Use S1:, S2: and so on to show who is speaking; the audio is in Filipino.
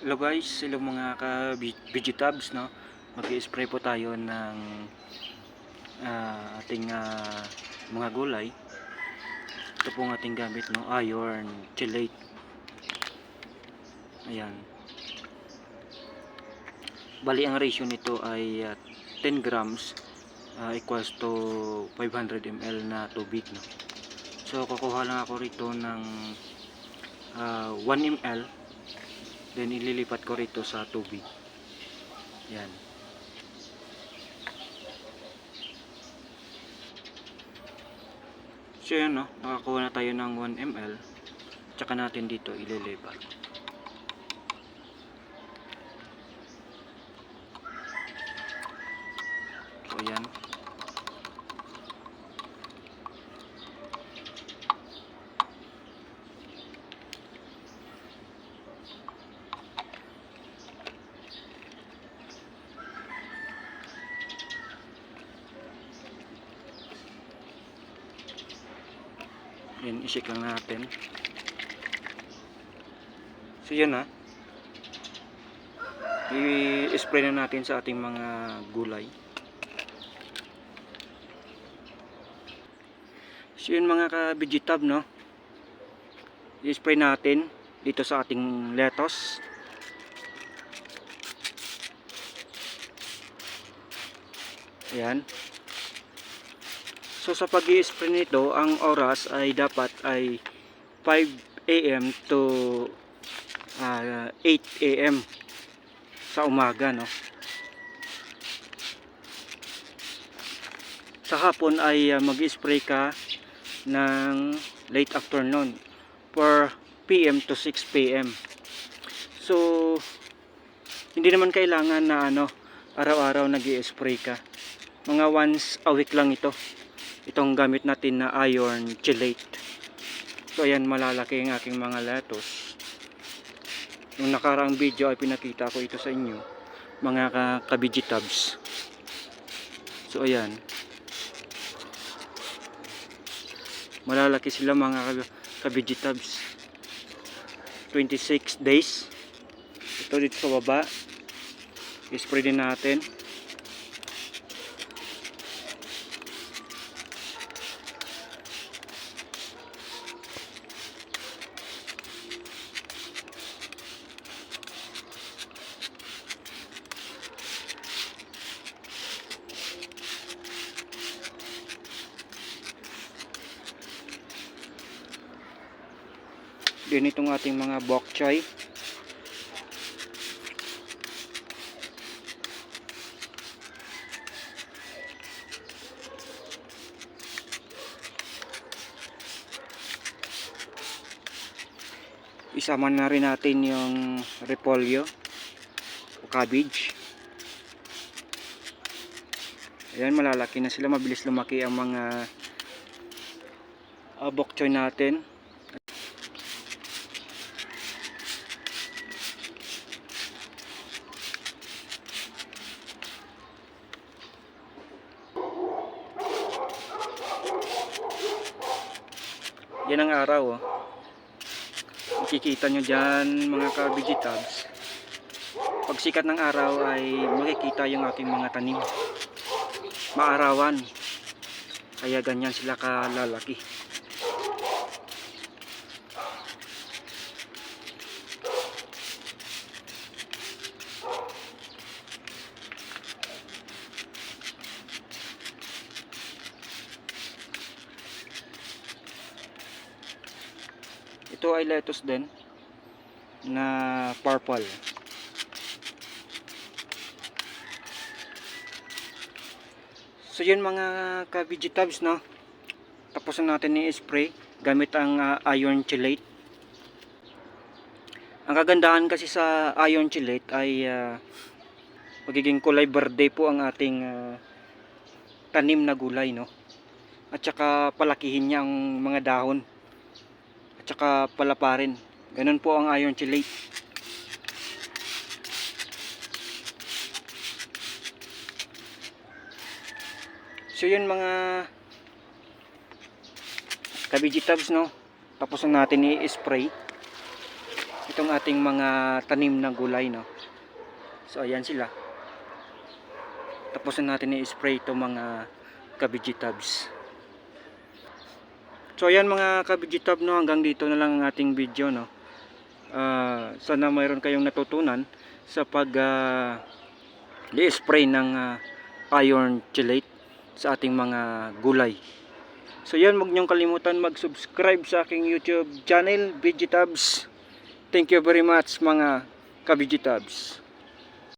S1: Hello guys, hello mga ka-vegetabs, no? Mag-i-spray po tayo ng ating mga gulay. Ito po ang ating gamit, no? Iron chelate. Ayan. Bali ang ratio nito ay 10 grams equals to 500 ml na tubig, no? So kukuha lang ako rito ng 1 ml, then ililipat ko rito sa tubig. Yan. So yan, no, nakakuha na tayo ng 1 ml. Tsaka natin dito ililipat. So yan. Yan, isik lang natin. So yan, ha. I-spray na natin sa ating mga gulay. So yun mga ka-vegetab, no. I-spray natin dito sa ating lettuce. Ayan. So sa pag-i-spray nito, ang oras ay dapat ay 5 AM to 8 AM sa umaga, no. Sa hapon ay mag-spray ka ng late afternoon, 4 PM to 6 PM. So hindi naman kailangan na araw-araw nag-i-spray ka. Mga once a week lang ito. Itong gamit natin na iron chelate. So ayan, malalaki ang aking mga lettuce. Nung nakaraang video ay pinakita ko ito sa inyo, mga ka-vegetabs. So ayan, malalaki sila mga ka-vegetabs. 26 days. Ito dito sa baba, i-spray din natin. Din itong ating mga bok choy. Isama na rin natin yung repolyo o cabbage. Ayan, malalaki na sila, mabilis lumaki ang mga bok choy natin. Yan ang araw, oh. Makikita nyo dyan mga ka-vegetabs. Pag sikat ng araw ay makikita yung aking mga tanim. Maarawan. Kaya ganyan sila kalalaki. Ito ay lettuce din na purple. So yun mga ka-vegetabs, no. Tapos na natin i-spray gamit ang iron chelate. Ang kagandahan kasi sa iron chelate ay magiging kulay berde po ang ating tanim na gulay, no. At saka palakihin niya ang mga dahon. At saka palaparin. Ganun po ang iron chelate. So yun mga ka-vegetabs, no. Tapos na natin i-spray. itong ating mga tanim na gulay, no. So ayan sila. Tapos na natin i-spray itong mga ka-vegetabs. So ayan mga ka-vegetab, no, hanggang dito na lang ang ating video, no. Sana mayroon kayong natutunan sa pag i-spray ng iron chelate sa ating mga gulay. So yan, huwag niyong kalimutan mag-subscribe sa aking YouTube channel, Vegetabs. Thank you very much mga ka-Vegetabs.